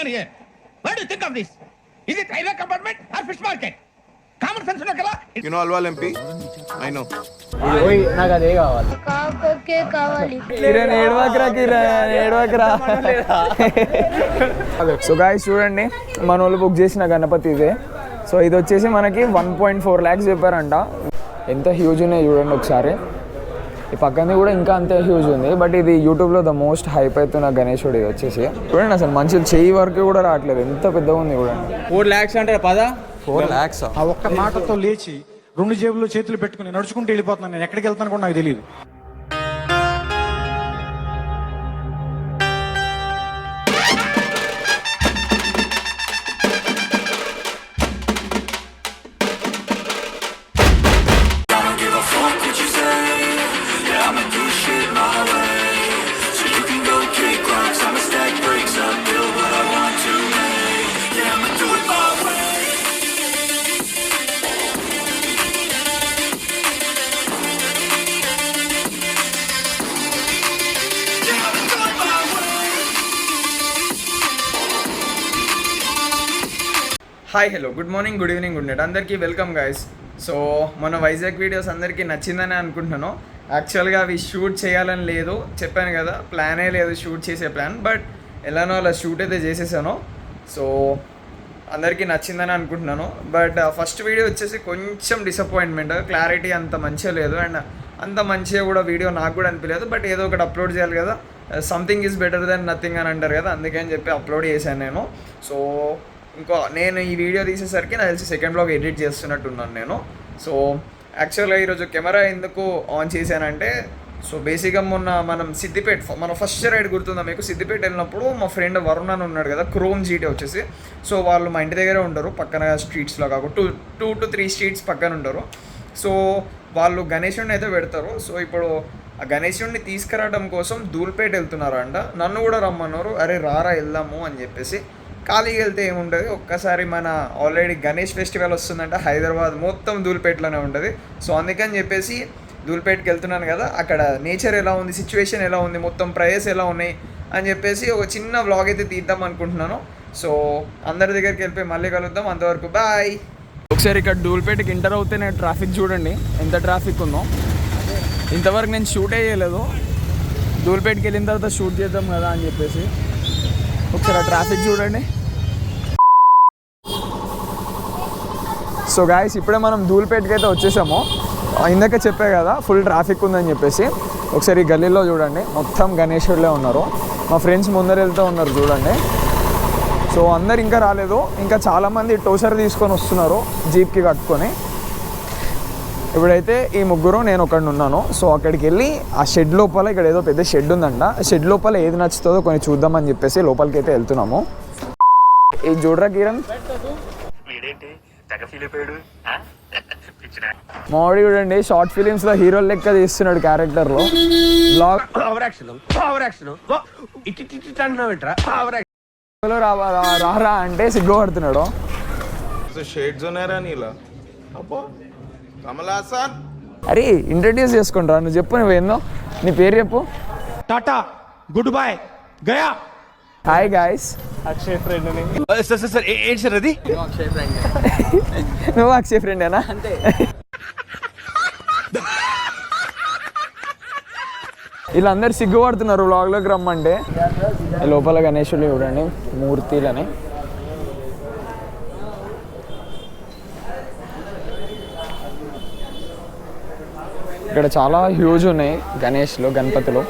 on here? What do you think of this? Is it railway compartment or fish market? Common sense uన్నా కదా? You know Alwal MP? I know. ఓయ్ నాకు అదే కావాలి. కాకొక్కే కావాలి. Kiran ఏడవకరా, Kiran ఏడవకరా. So guys చూడండి, మన వాళ్ళు బుక్ చేసిన గణపతి ఇదే. సో ఇది వచ్చేసి మనకి 1.4 lakhs చెప్పారంట. ఎంత హ్యూజ్ ఉన్నాయి చూడండి ఒకసారి. ఈ పక్కనే కూడా ఇంకా అంతే హ్యూజ్ ఉంది. బట్ ఇది యూట్యూబ్లో ద మోస్ట్ హైప్ అవుతున్న గణేశుడు ఇది వచ్చేసి. చూడండి అసలు మంచి చెయ్యి వరకు కూడా రావట్లేదు, ఎంత పెద్దగా ఉంది చూడండి. 4 lakhs అంటే పదా 4 lakhs. ఆ ఒక్క మాటతో లేచి 2 జేబుల్లో చేతులు పెట్టుకుని నడుచుకుంటూ వెళ్ళిపోతున్నాను. నేను ఎక్కడికి వెళ్తాను కూడా నాకు తెలియదు. Hi hello good morning good evening good night అందరికీ వెల్కమ్ గైస్. సో మన వైజాగ్ వీడియోస్ అందరికీ నచ్చిందని అనుకుంటున్నాను. యాక్చువల్గా అవి షూట్ చేయాలని లేదు, చెప్పాను కదా, ప్లానే లేదు షూట్ చేసే ప్లాన్. బట్ ఎలానో అలా షూట్ అయితే చేసేసాను. సో అందరికీ నచ్చిందని అనుకుంటున్నాను. బట్ ఫస్ట్ వీడియో వచ్చేసి కొంచెం డిసప్పాయింట్మెంట్, క్లారిటీ అంత మంచిగా లేదు అండ్ అంత మంచిగా కూడా వీడియో నాకు కూడా అనిపించలేదు. బట్ ఏదో ఒకటి అప్లోడ్ చేయాలి కదా, something is better than nothing అని అంటారు కదా, అందుకని చెప్పి అప్లోడ్ చేశాను నేను. సో ఇంకో నేను ఈ వీడియో తీసేసరికి నాకు తెలిసి సెకండ్ బ్లాగ్ ఎడిట్ చేస్తున్నట్టున్నాను నేను. సో యాక్చువల్గా ఈరోజు కెమెరా ఎందుకు ఆన్ చేశానంటే, సో బేసిక్గా మొన్న మనం సిద్దిపేట మన ఫస్ట్ రైడ్ గుర్తుందా మీకు? సిద్దిపేట వెళ్ళినప్పుడు మా ఫ్రెండ్ వరుణ్ అని ఉన్నాడు కదా, క్రోమ్ జీటీ వచ్చేసి. సో వాళ్ళు మా ఇంటి దగ్గరే ఉంటారు, పక్కన స్ట్రీట్స్లో కాకుండా 2 to 3 స్ట్రీట్స్ పక్కన ఉంటారు. సో వాళ్ళు గణేశుడిని అయితే పెడతారు. సో ఇప్పుడు ఆ గణేశుడిని తీసుకురావడం కోసం ధూల్పేట వెళ్తున్నారు అంట. నన్ను కూడా రమ్మన్నారు, అరే రారా వెళ్దాము అని చెప్పేసి. ఖాళీకి వెళ్తే ఏముంటుంది, ఒక్కసారి మన ఆల్రెడీ గణేష్ ఫెస్టివల్ వస్తుందంట హైదరాబాద్ మొత్తం ధూల్పేటలోనే ఉంటుంది. సో అందుకని చెప్పేసి ధూల్పేటకి వెళ్తున్నాను కదా, అక్కడ నేచర్ ఎలా ఉంది, సిచ్యువేషన్ ఎలా ఉంది, మొత్తం ప్రైజెస్ ఎలా ఉన్నాయి అని చెప్పేసి ఒక చిన్న వ్లాగ్ అయితే తీద్దాం అనుకుంటున్నాను. సో అందరి దగ్గరికి వెళ్ళిపోయి మళ్ళీ కలుద్దాం, అంతవరకు బాయ్. ఒకసారి ఇక్కడ ధూల్పేటకి ఎంటర్ అవుతేనే ట్రాఫిక్ చూడండి ఎంత ట్రాఫిక్ ఉందో. ఇంతవరకు నేను షూటే చేయలేదు, ధూల్పేటకి వెళ్ళిన తర్వాత షూట్ చేద్దాం కదా అని చెప్పేసి. ఒకసారి ఆ ట్రాఫిక్ చూడండి. సో గాయస్ ఇప్పుడే మనం ధూల్పేటకి అయితే వచ్చేసాము. ఇందాక చెప్పే కదా ఫుల్ ట్రాఫిక్ ఉందని చెప్పేసి. ఒకసారి ఈ గల్లీలో చూడండి, మొత్తం గణేశుడిలే ఉన్నారు. మా ఫ్రెండ్స్ ముందర వెళ్తూ ఉన్నారు చూడండి. సో అందరు ఇంకా రాలేదు, ఇంకా చాలామంది టోచర్ తీసుకొని వస్తున్నారు జీప్కి కట్టుకొని. ఇప్పుడైతే ఈ ముగ్గురు నేను ఒకడిని ఉన్నాను. సో అక్కడికి వెళ్ళి ఆ షెడ్ లోపల, ఇక్కడ ఏదో పెద్ద షెడ్ ఉందంట, ఆ షెడ్ లోపల ఏది నచ్చుతుందో కొన్ని చూద్దామని చెప్పేసి లోపలికి అయితే వెళ్తున్నాము. ఇది చూడరా కిరణ్, మామిడి చూడండి షార్ట్ ఫిలిమ్స్ లో హీరో లెక్క తీస్తున్నాడు క్యారెక్టర్ లో. రారా అంటే సిగ్గుపడుతున్నాడు. అరే ఇంట్రడ్యూస్ చేసుకుంటా, నువ్వు చెప్పు, నువ్వేందో నీ పేరు చెప్పు. Tata good bye Gaya. Hi guys, Akshay friend sir ఏంటి సార్ అది? నువ్వు అక్షయ్ ఫ్రెండేనా? వీళ్ళందరూ సిగ్గుపడుతున్నారు వ్లాగ్లోకి రమ్మంటే. లోపల గణేశుడు చూడండి, మూర్తిలని. ఇక్కడ చాలా హ్యూజ్ ఉన్నాయి గణేష్లు, గణపతులు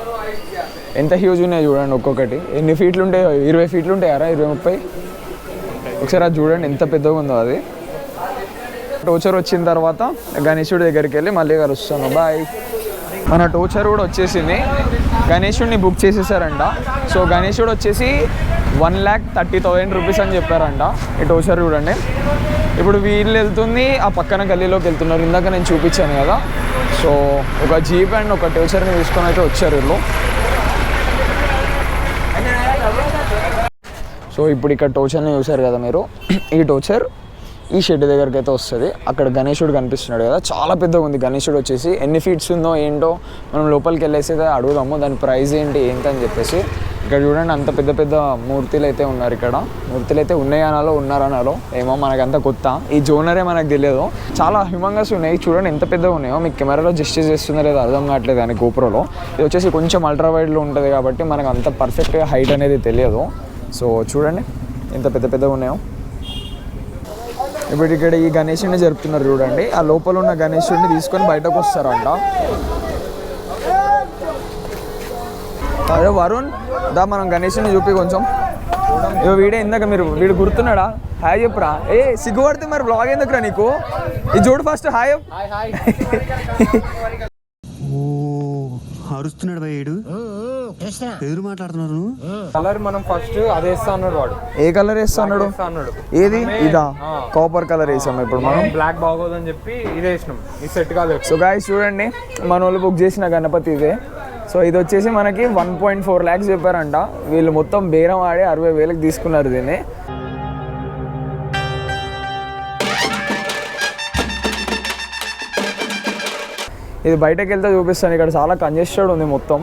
ఎంత హ్యూజ్ ఉన్నాయి చూడండి. ఒక్కొక్కటి ఎన్ని ఫీట్లు ఉంటాయో, 20 ఫీట్లు ఉంటాయారా, 20-30. ఒకసారి అది చూడండి ఎంత పెద్దగా ఉందో అది. టోచర్ వచ్చిన తర్వాత గణేశుడి దగ్గరికి వెళ్ళి మళ్ళీ కలుస్తాను, బాయ్. మన టోచర్ కూడా వచ్చేసింది, గణేశుడిని బుక్ చేసేసారంట. సో గణేశుడు వచ్చేసి 1,30,000 రూపీస్ అని చెప్పారంట. ఈ టోచర్ చూడండి. ఇప్పుడు వీళ్ళు వెళ్తుంది ఆ పక్కన గల్లీలోకి వెళ్తున్నారు, ఇందాక నేను చూపించాను కదా. సో ఒక జీప్ అండ్ ఒక టోచర్ని తీసుకొని అయితే వచ్చారు వీళ్ళు. సో ఇప్పుడు ఇక్కడ టోచర్ని చూసారు కదా మీరు, ఈ టోచర్ ఈ షెడ్ దగ్గరికి అయితే వస్తుంది. అక్కడ గణేశుడు కనిపిస్తున్నాడు కదా, చాలా పెద్దగా ఉంది గణేశుడు వచ్చేసి. ఎన్ని ఫీట్స్ ఉందో ఏంటో మనం లోపలికి వెళ్ళేసి అడుగుదాము, దాని ప్రైస్ ఏంటి ఏంటని చెప్పేసి. ఇక్కడ చూడండి అంత పెద్ద పెద్ద మూర్తులు అయితే ఉన్నారు. ఇక్కడ మూర్తులు అయితే ఉన్నాయనాలో ఉన్నారనాలో ఏమో మనకంతా కొత్త. ఈ జోనరే మనకు తెలియదు. చాలా హ్యూమంగస్ ఉన్నాయి. చూడండి ఎంత పెద్దగా ఉన్నాయో. మీకు కెమెరాలో జస్టిస్ చేస్తుందో లేదో అర్థం కావట్లేదు కానీ గోప్రోలో. ఇది వచ్చేసి కొంచెం అల్ట్రా వైడ్లో ఉంటుంది కాబట్టి మనకు అంత పర్ఫెక్ట్గా హైట్ అనేది తెలియదు. సో చూడండి ఎంత పెద్ద పెద్దగా ఉన్నాయో. ఇప్పుడు ఇక్కడ ఈ గణేషుడిని జరుపుతున్నారు చూడండి. ఆ లోపల ఉన్న గణేషుడిని తీసుకొని బయటకు వస్తారంట. అదే వరుణ్ దా మనం గణేషుని చూపి కొంచెం. వీడే ఇందాక వీడు గుర్తున్నాడా? హాయ్ చెప్పురా. ఏ సిగ్గుపడితే మరి బ్లాగ్ ఎందుకురా నీకు? ఇది చూడు ఫస్ట్. హాయ్ అరుస్తున్నాడు భయ్యుడు. ఎదురు మాట్లాడుతున్నారు. కలర్ మనం ఫస్ట్ అదే వేస్తా అన్నాడు వాడు. ఏ కలర్ వేస్తా అన్నాడు? ఏది ఇదా? కాపర్ కలర్ వేసాం ఇప్పుడు మనం. బ్లాక్ బాగోదని చెప్పి ఇది వేసినాం. ఈ సెట్ కాదు. సో గాయ్స్ చూడండి మన వాళ్ళు బుక్ చేసిన గణపతి ఇదే. సో ఇది వచ్చేసి మనకి 1.4 lakhs చెప్పారంట. వీళ్ళు మొత్తం బేరం ఆడి 60,000కి తీసుకున్నారు దీన్ని. ఇది బయటకు వెళ్తే చూపిస్తాను. ఇక్కడ చాలా కంజెస్టెడ్ ఉంది మొత్తం.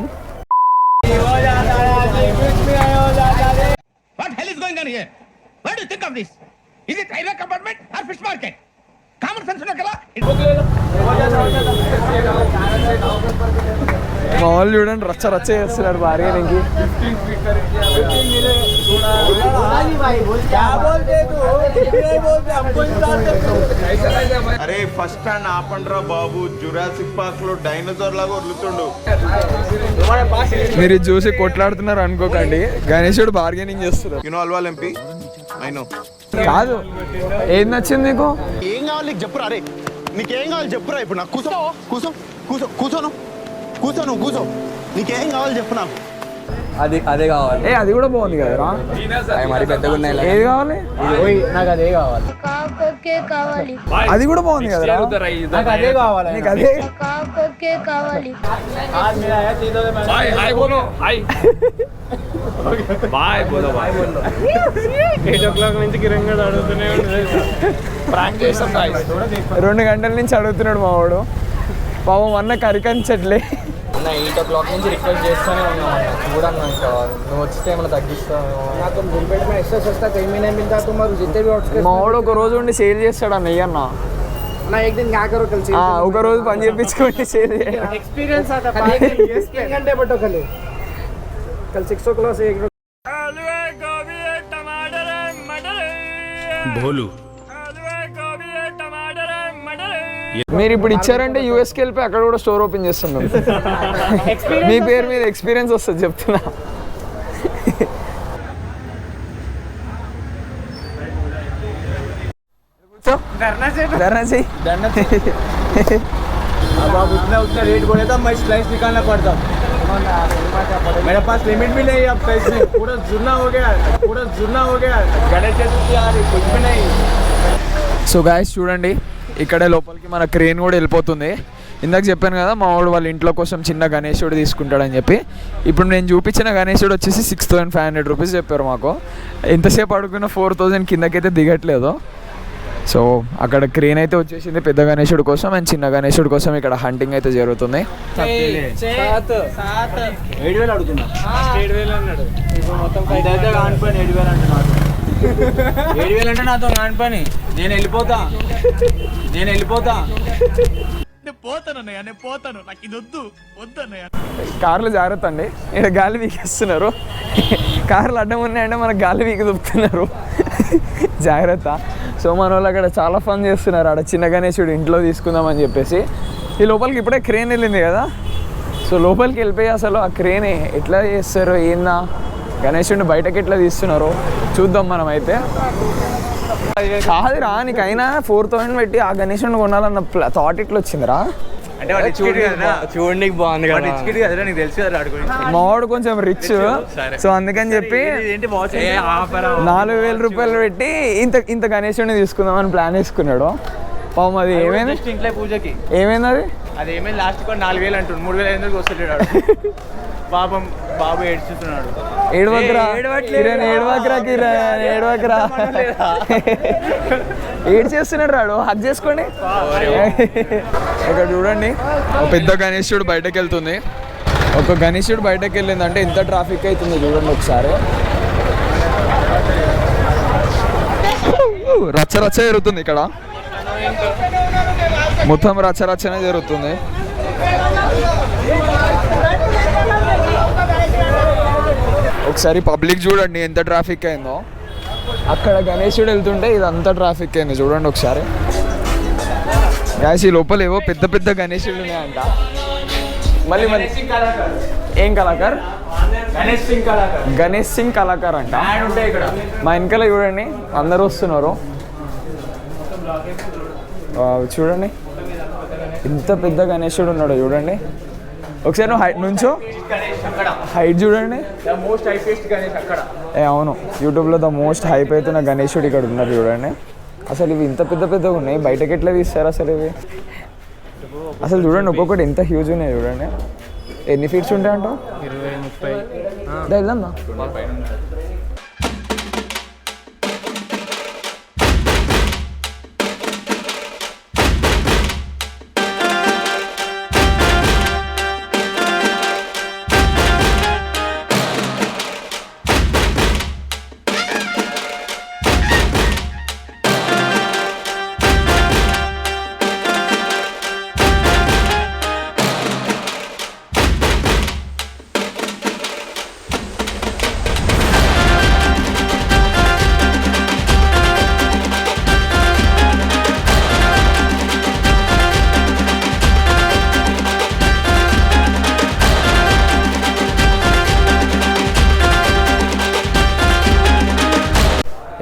What hell is going on here? What do you think of this? Is it railway compartment or fish market? Common sense unnakala. మా వాళ్ళు చూడండి రచ్చ రచ్చ చేస్తున్నారు బార్గెనింగ్కి. అరే ఫస్ట్ స్టాండ్ ఆపండ్రా బాబు. జురాసిక్ పార్క్ లో డైనోసార్ లాగా వదులుతుండు. మీరు ఇది చూసి కొట్లాడుతున్నారు అనుకోకండి. గణేశుడు బార్గెనింగ్ చేస్తున్నారు. You know Alwal MP I know. కాదు ఏది నచ్చింది నీకు? ఏం కావాలి నీకు చెప్పురా. అరే నీకేం కావాలి చెప్పురా. ఇప్పుడు నాకు కూర్చో కూర్చో కూర్చో కూర్చోను కూర్చో నువ్వు కూర్చో. నీకేం కావాలి చెప్పు నాకు. అదే కావాలి. అది కూడా బాగుంది కదరా. మరి పెద్దగా ఉన్నాయి. ఏది కావాలి? నాకు అదే కావాలి. కాకొక్కే కావాలి. అది కూడా బాగుంది కదరా. నాకు అదే కావాలి. నీకు అదే కాకొక్కే కావాలి. 8 o'clock నుంచి కిరంగా అడుగుతూనే ఉంటాడు. 2 గంటల నుంచి అడుగుతున్నాడు మా వాడు. పాపం అన్న కరికంచట్లే. 8 o'clock నుంచి రిక్వెస్ట్ చేస్తూనే ఉన్నాం. చూడన్నా ఇంకా నువ్వు వచ్చితే ఏమైనా తగ్గిస్తావు. మా వాడు ఒక రోజు ఉండి సేల్ చేస్తాడు అన్న. అన్న ఒక రోజు పని చేయించుకొని సేల్ చేయాలి. एक्सपीरियंस आता 1 घंटे बटो कल 6 o'clock से భోలు మీరు ఇప్పుడు ఇచ్చారంటే యూఎస్కి వెళ్ళిపోయి అక్కడ కూడా స్టోర్ ఓపెన్ చేస్తాం మేము. మీ పేరు మీద ఎక్స్పీరియన్స్ వస్తుంది చెప్తున్నా. ధర్నా చెయ్యి. अब उतना उतना रेट बोले तो मैं स्लाइस निकालना पड़ता. मेरे पास लिमिट भी नहीं. अब पैसे पूरा जुर्ना हो गया. गणेश चतुर्थी आ रही, कुछ भी नहीं. సో గాయస్ చూడండి ఇక్కడే లోపలికి మన క్రేన్ కూడా వెళ్ళిపోతుంది. ఇందాక చెప్పాను కదా మా వాడు వాళ్ళ ఇంట్లో కోసం చిన్న గణేశుడు తీసుకుంటాడని చెప్పి. ఇప్పుడు నేను చూపించిన గణేశుడు వచ్చేసి 6,500 రూపీస్ చెప్పారు మాకు. ఎంతసేపు అడుగున్న 4,000 కిందకైతే దిగట్లేదు. సో అక్కడ క్రేన్ అయితే వచ్చేసింది పెద్ద గణేశుడి కోసం అండ్ చిన్న గణేశుడి కోసం ఇక్కడ హంటింగ్ అయితే జరుగుతుంది. 7,000 అడుగుతున్నా. 7,000 అన్నాడు. ఇప్పుడు మొత్తం 7,000 అంటున్నాడు. 7,000 అంటే నాతో కాని పని. నేను వెళ్ళిపోతా. నేను పోతాను. నాకు ఇది వద్దన్నయ్య. కార్లు జాగ్రత్త అండి. ఇక్కడ గాలి వీకేస్తున్నారు. కార్లు అడ్డం ఉన్నాయంటే మనకు గాలి వీకి దుప్పుతున్నారు. జాగ్రత్త. సో మన వాళ్ళు అక్కడ చాలా ఫన్ చేస్తున్నారు. ఆడ చిన్న గణేశుడు ఇంట్లో తీసుకుందామని చెప్పేసి. ఈ లోపలికి ఇప్పుడే క్రేన్ వెళ్ళింది కదా. సో లోపలికి వెళ్ళిపోయి అసలు ఆ క్రేన్ ఎట్లా చేస్తారో ఏందా, గణేశుడిని బయటకి ఎట్లా తీస్తున్నారో చూద్దాం మనం అయితే. కాదురా నీకైనా 4,000 పెట్టి ఆ గణేశుడిని కొనాలన్న థాట్ ఇట్లా వచ్చిందిరా. అంటే చూడడానికి బాగుంది కదా. నీకు తెలుసు కదా మావాడు కొంచెం రిచ్. సో అందుకని చెప్పి 4,000 రూపాయలు పెట్టి ఇంత గణేశుడిని తీసుకుందామని ప్లాన్ వేసుకున్నాడు. పాపం అది ఏమైంది ఇంట్లో పూజకి ఏమైంది అది ఏమైంది లాస్ట్ 4,000 అంటుంది. 3,500 వస్తున్నాడు పాపం. బాబు ఏడ్చుతున్నాడు. ఏడవకరా ఏడు చేస్తున్నాడు రాడు. హక్ చేసుకోండి. ఇక్కడ చూడండి పెద్ద గణేశుడు బయటకు వెళ్తుంది. ఒక గణేశుడు బయటకు వెళ్ళిందంటే ఎంత ట్రాఫిక్ అవుతుంది చూడండి ఒకసారి. రచ్చ రచ్చ జరుగుతుంది ఇక్కడ, మొత్తం రచ్చ రచ్చనే జరుగుతుంది. ఒకసారి పబ్లిక్ చూడండి ఎంత ట్రాఫిక్ అయిందో. అక్కడ గణేశుడు వెళ్తుంటే ఇదంతా ట్రాఫిక్ అయింది చూడండి ఒకసారి. గ్యాస్ ఈ లోపల ఏవో పెద్ద పెద్ద గణేశుడు ఉన్నాయంట. మళ్ళీ ఏం కళాకార్? గణేష్ సింగ్ కళాకార్ అంట. మా వెనకాల చూడండి అందరూ వస్తున్నారు. చూడండి ఇంత పెద్ద గణేశుడు ఉన్నాడు చూడండి. ఒకసారి నువ్వు హైట్ నుంచో, హైట్ చూడండి. అవును, యూట్యూబ్లో ద మోస్ట్ హైప్ అవుతున్న గణేశుడు ఇక్కడ ఉన్నారు చూడండి. అసలు ఇవి ఇంత పెద్ద పెద్దగా ఉన్నాయి, బయటకి ఎట్లా తీస్తారు అసలు ఇవి? అసలు చూడండి ఒక్కొక్కటి ఎంత హ్యూజ్ ఉన్నాయి చూడండి. ఎన్ని ఫీట్స్ ఉంటాయంట? 20-30. వెళ్దాం.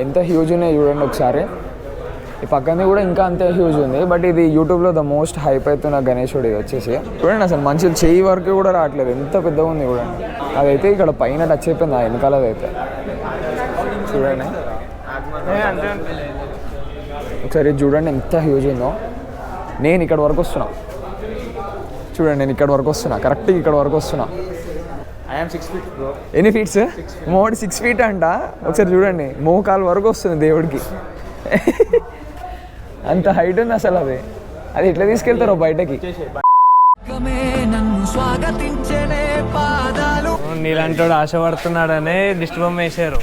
ఎంత హ్యూజ్ ఉన్నాయి చూడండి ఒకసారి. ఈ పక్కనే కూడా ఇంకా అంతే హ్యూజ్ ఉంది. బట్ ఇది యూట్యూబ్లో ద మోస్ట్ హైప్ అవుతున్న గణేశుడు ఇది వచ్చేసి. చూడండి అసలు మనుషులు చేయి వరకు కూడా రావట్లేదు, ఎంత పెద్దగా ఉంది చూడండి. అదైతే ఇక్కడ పైన టచ్ అయిపోయింది, ఆ వెనకాలదైతే చూడండి. ఒకసారి చూడండి ఎంత హ్యూజ్ ఉందో. నేను ఇక్కడ వరకు వస్తున్నా చూడండి, నేను ఇక్కడ వరకు వస్తున్నా, కరెక్ట్గా ఇక్కడ వరకు వస్తున్నా. ఎన్ని ఫీట్స్? మోడ్ 6 feet అంట. ఒకసారి చూడండి మోకాలు వరకు వస్తుంది దేవుడికి. అంత హైట్ ఉంది అసలు. అది ఎట్లా తీసుకెళ్తారో బయటకి. నీలాంటి ఆశపడుతున్నాడనే దిష్టి బొమ్మ వేసారు.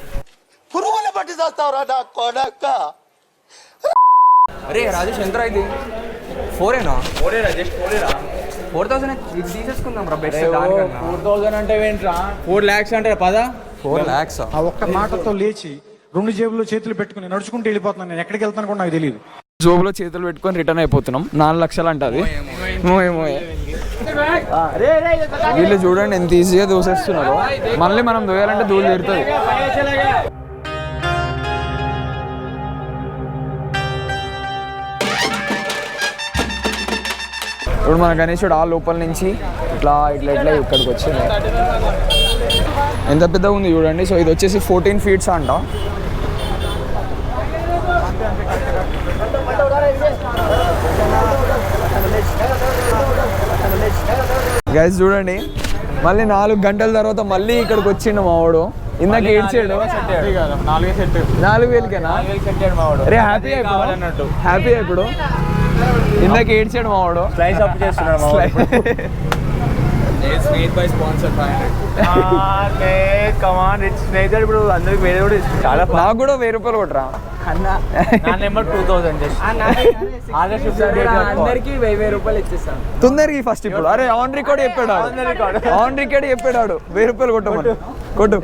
అరే రాజేష్ ఎంత ఇది? 4 4,000 ఇది తీసేసుకుందాం రా. 4,000 అంటే ఏంట్రా? 4 lakhs అంటే పదా? 4 lakhs ఆ ఒక్క మాటతో లేచి 2 జేబుల్లో చేతులు పెట్టుకుని నడుచుకుంటూ వెళ్ళిపోతున్నాను. నేను ఎక్కడికి వెళ్తాను కూడా నాకు తెలియదు. జోబులో చేతులు పెట్టుకొని రిటర్న్ అయిపోతున్నాం. 4 లక్షలు అంట అది. వీళ్ళు చూడండి ఎంత ఈజీగా దూసేస్తున్నారు. మళ్ళీ మనం దూయాలంటే దూలు తీరుతుంది. ఇప్పుడు మన గణేశుడు ఆ లోపల నుంచి ఇట్లా ఇట్లా ఇట్లా ఇక్కడికి వచ్చింది. ఎంత పెద్దగా ఉంది చూడండి. సో ఇది వచ్చేసి 14 feet అంట. గైస్ చూడండి మళ్ళీ 4 గంటల తర్వాత మళ్ళీ ఇక్కడికి వచ్చిండు మా వాడు. ఇందాక ఏడ్చాడు. 4,000కేనా? అరే హ్యాపీ అయిపోయాడు, హ్యాపీ అయిపోయాడు. ఇందాక ఏడ్చాడు మా వాడు. స్లైస్ అప్ చేస్తున్నాడు మా వాడు. ఇప్పుడు అందరికి వేరే కూడా చాలా. నాకు కూడా 1000 రూపాయలు కొట్టరా అన్న. నా నెంబర్ 2000. అందరికి 1000 రూపాయలు ఇచ్చేస్తాను తొందరగా ఫస్ట్. ఇప్పుడు అరే ఆన్ రికార్డ్ చెప్పాడు, ఆన్ రికార్డ్ చెప్పాడు 1000 రూపాయలు కొట్టమని. కొట్టు.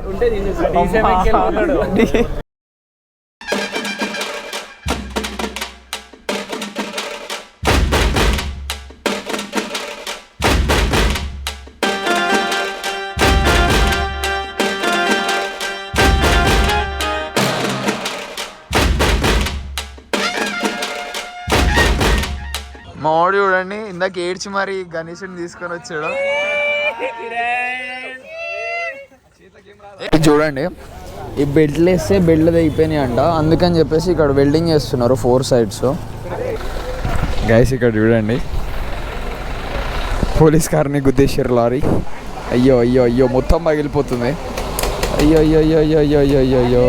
మా వాడు చూడండి ఇందాక ఏడ్చి మరి గణేశుని తీసుకొని వచ్చాడు. చూడండి ఈ బెడ్లు వేస్తే బెడ్లు అయిపోయినాయి అంట. అందుకని చెప్పేసి ఇక్కడ వెల్డింగ్ చేస్తున్నారు 4 sides. గైస్ ఇక్కడ చూడండి పోలీస్ కార్ని గుద్దేశారు లారీ. అయ్యో అయ్యో అయ్యో మొత్తం పగిలిపోతుంది. అయ్యో అయ్యో అయ్యో అయ్యో అయ్యో అయ్యో అయ్యో అయ్యో.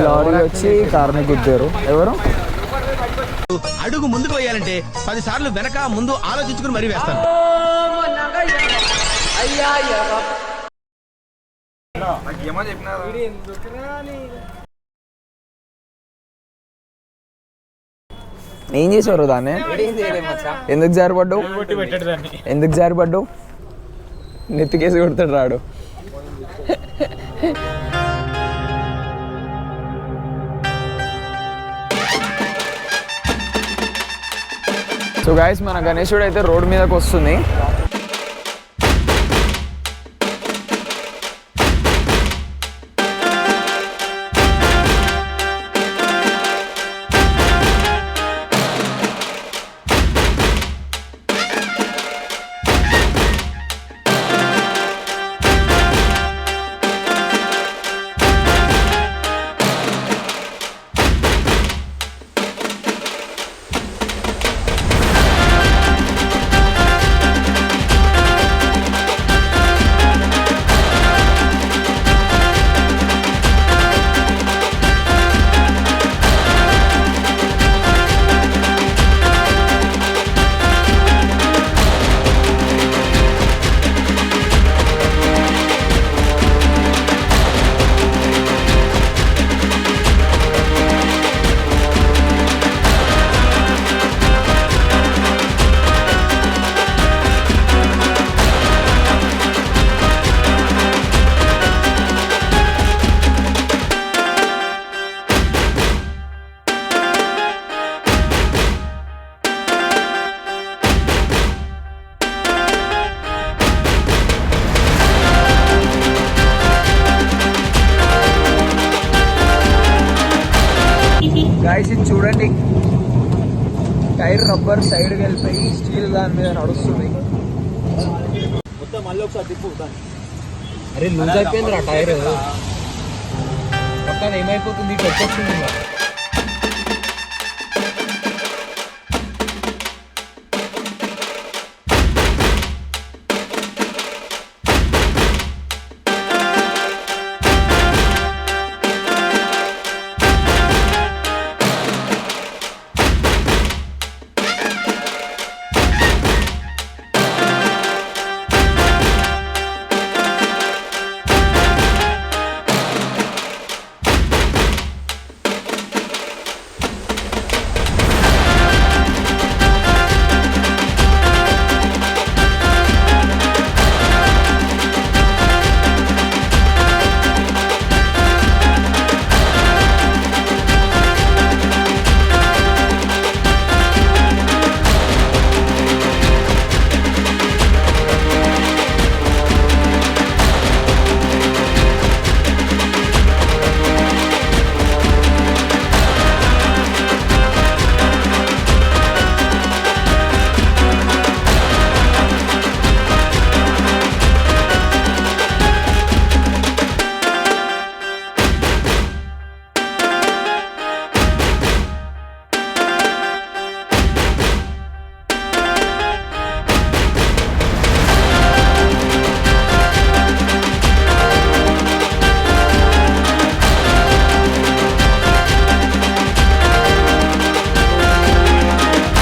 లారీ వచ్చి కార్ని గుద్దారు. ఎవరు? అడుగు ముందుకు వేయాలంటే 10 సార్లు వెనక ముందు ఆలోచించుకుని మరీ వేస్తాను. నాకు ఏమో చెప్పినా ఏం చేసావు దాన్ని? ఎందుకు జారిపడ్డావు? ఎందుకు జారిపడ్డావు? నెత్తికేసి కొడతాడు రాడు. సో గాయస్ మన గణేశుడు అయితే రోడ్ మీదకి వస్తుంది. గాయస్ ఇది చూడండి, టైర్ రబ్బర్ సైడ్కి వెళ్ళిపోయి స్టీల్ దాని మీద నడుస్తుంది. మొత్తం మళ్ళీ ఒకసారి తిప్పు దాన్ని. అరే లూజ్ అయిపోయింది రా టైర్, పక్కన ఏమైపోతుంది, ఇటు వచ్చేస్తుంది.